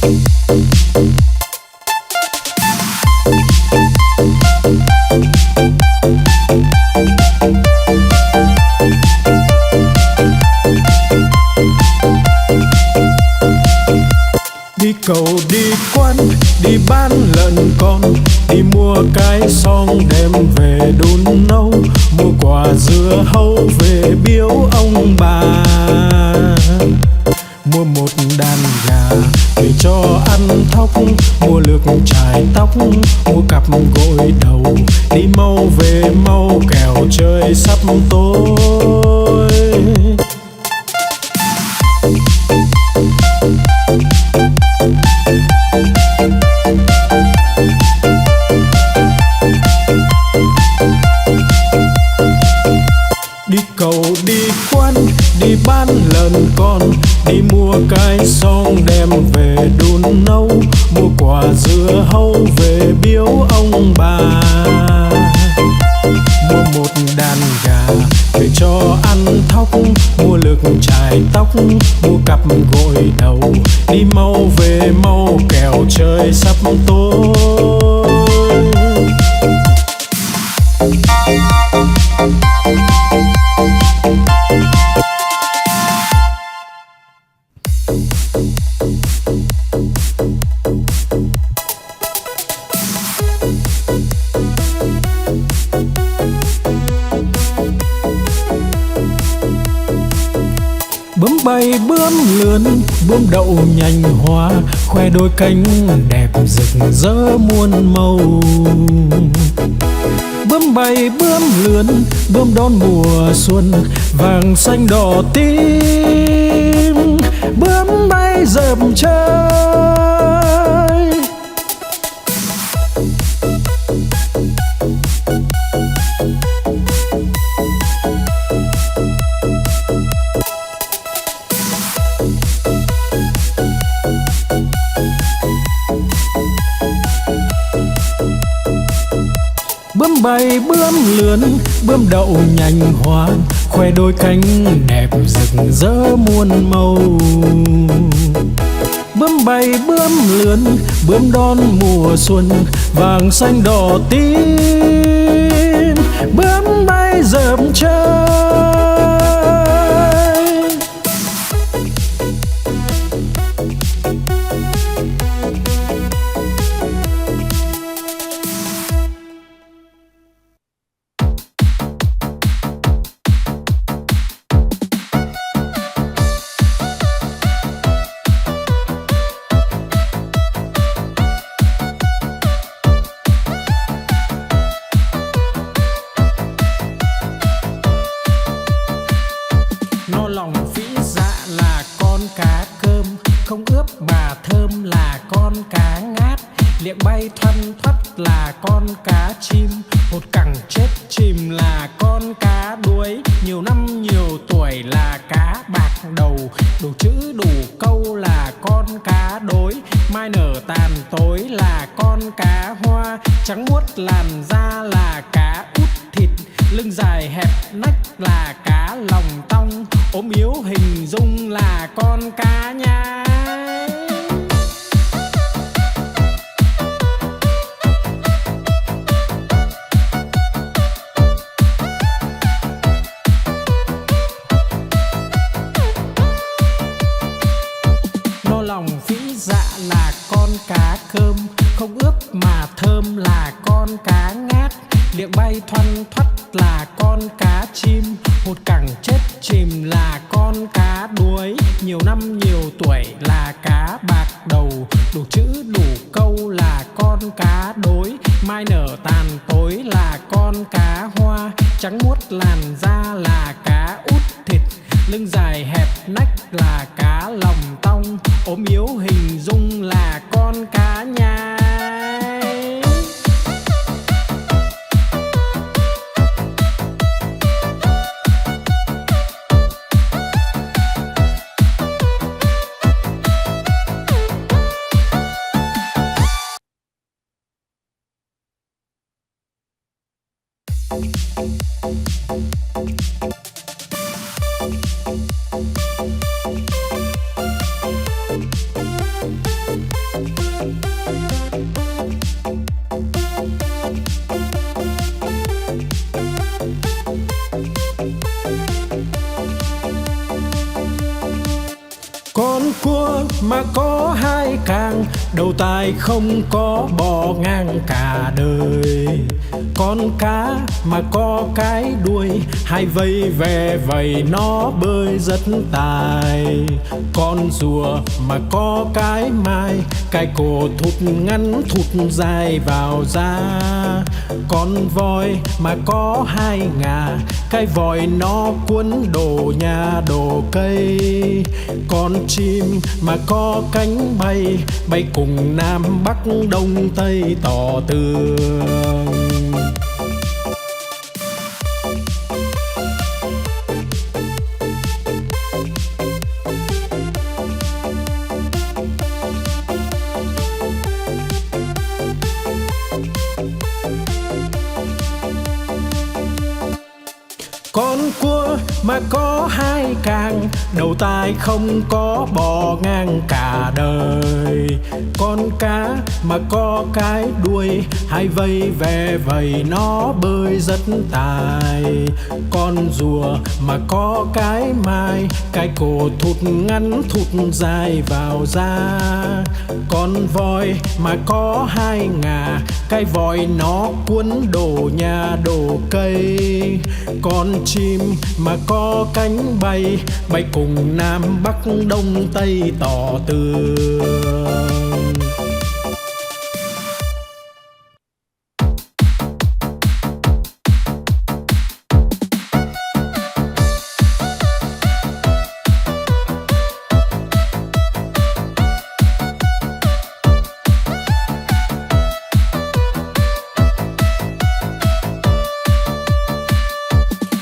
Đi cầu đi quán, đi bán lợn con, đi mua cái xong đem về đun nấu, mua quả dưa hấu về biếu ông bà, mua một đàn gà về cho ăn thóc, mua lược chải tóc, mua cặp gội đầu, đi mau về mau kẻo trời sắp tối. Đi cầu đi quán, đi bán lợn con, đi mua cái xong đem về đun nấu, mua quả dưa hấu về biếu ông bà, mua một đàn gà về cho ăn thóc, mua lược chải tóc, mua cặp gội đầu, đi mau về mau kẻo trời sắp tối. Bướm bay bướm lượn, bướm đậu nhành hoa, khoe đôi cánh đẹp rực rỡ muôn màu. Bướm bay bướm lượn, bướm đón mùa xuân, vàng xanh đỏ tím, bướm bay dợp trời. Bướm bay bướm lượn, bướm đậu nhành hoa, khoe đôi cánh đẹp rực rỡ muôn màu. Bướm bay bướm lượn, bướm đón mùa xuân, vàng xanh đỏ tím, bướm bay dợp trời. No lòng phĩ dạ là con cá cơm, không ướp mà thơm là con cá ngát, liệng bay thoăn thoắt là con cá chim, hột cẳng chết chìm là con cá đuối, nhiều năm nhiều tuổi là cá bạc đầu, đủ chữ đủ câu là con cá đối, mai nở tàn tối là con cá hoa, trắng muốt làn da là cá út thịt, lưng dài hẹp nách là cá lòng tong, ốm yếu hình dung là con cá nhái. No lòng phĩ dạ là con cá cơm, không ướp mà thơm là con cá ngát, liệng bay thoăn thoắt là con cá chim, hột cẳng chết chìm là con cá đuối, nhiều năm nhiều tuổi là cá bạc đầu, đủ chữ đủ câu là con cá đối, mai nở tàn tối là con cá hoa, trắng muốt làn da là cá út thịt, lưng dài hẹp nách là cá lòng tong, ốm yếu hình dung là con cá nhái. mà có hai càng, đầu tai không có bò ngang cả đời. Con cá mà có cái đuôi, hai vây ve vầy nó bơi rất tài. Con rùa mà có cái mai, cái cổ thụt ngắn thụt dài vào da. Con voi mà có hai ngà, cái vòi nó cuốn đồ nhà đồ cây. Con chim mà có cánh bay, bay cùng Nam Bắc Đông Tây tỏ tường. Con cua mà có hai càng, đầu tai không có bò ngang cả đời. Con cá mà có cái đuôi, hai vây ve vầy nó bơi rất tài. Con rùa mà có cái mai, cái cổ thụt ngắn thụt dài vào da. Con voi mà có hai ngà, cái vòi nó cuốn đồ nhà đồ cây. Con chim mà có cánh bay, bay cùng Nam Bắc Đông Tây tỏ tường.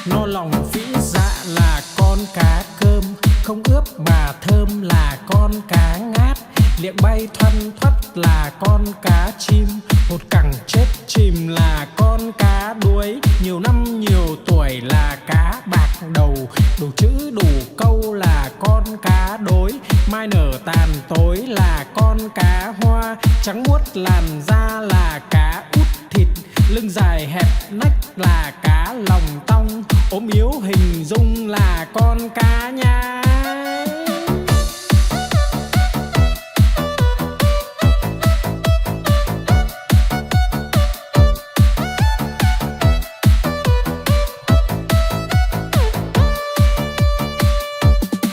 No lòng phĩ dạ là con cá cơm, không ướp mà thơm là con cá ngát. Liệng bay thoăn thoắt là con cá chim, hột cẳng chết chìm là con cá đuối. Nhiều năm nhiều tuổi là cá bạc đầu, đủ chữ đủ câu là con cá đối. Mai nở tàn tối là con cá hoa, trắng muốt làn da là cá út thịt. Lưng dài hẹp nách là cá lòng tong, ốm yếu hình dung là con cá nhái.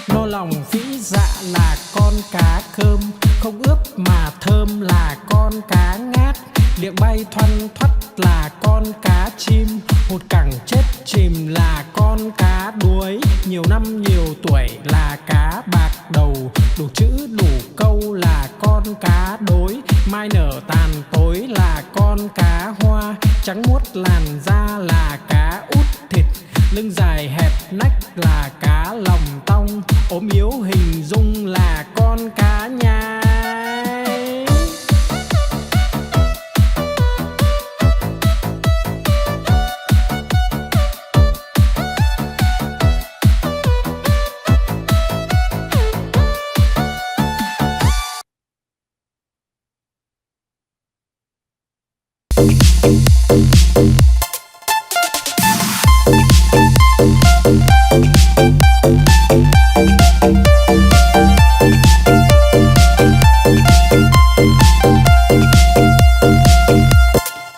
No lòng phĩ dạ là con cá cơm, không ướp mà thơm là con cá ngát. Liệng bay thoăn thoắt là con cá chim, hột cẳng chết chìm là con cá đuối. Nhiều năm nhiều tuổi là cá bạc đầu, đủ chữ đủ câu là con cá đối. Mai nở tàn tối là con cá hoa, trắng muốt làn da là cá út thịt. Lưng dài hẹp nách là cá lòng tong, ốm yếu hình dung là con cá nhái.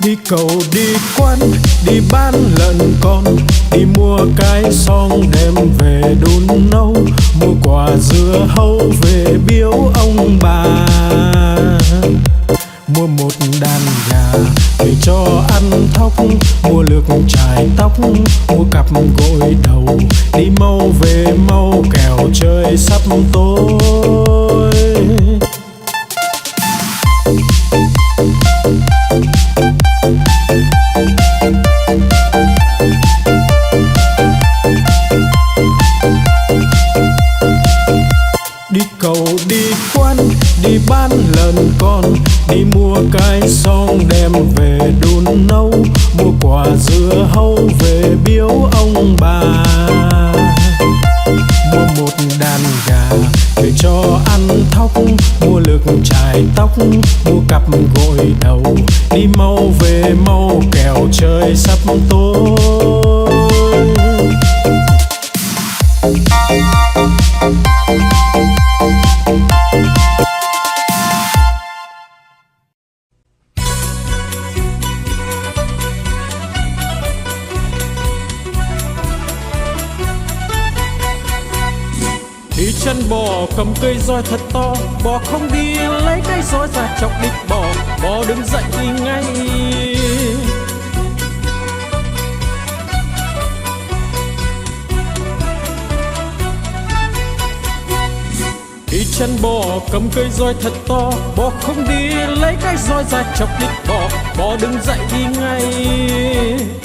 Đi cầu đi quán, đi bán lợn con, đi mua cái xong đem về đun nấu. Mua quả dưa hấu về biếu ông bà, mua một đàn gà về cho ăn thóc. Mua lược chải tóc, mua cặp gội đầu, đi mau về mau kẻo trời sắp tối. Đi cầu đi quán, đi bán lợn con, đi mua cái xong đem về đun nấu. Mua quả dưa hấu về biếu ông bà, mua một đàn gà về cho ăn thóc. Mua lược chải tóc, mua cặp gội đầu, đi mau về mau kẻo trời sắp tối. cầm cây roi thật to, bò không đi lấy cái roi ra chọc đít bò, bò đứng dậy đi ngay. Khi chân bò cầm cây roi thật to, bò không đi lấy cái roi ra chọc đít bò, bò đứng dậy đi ngay.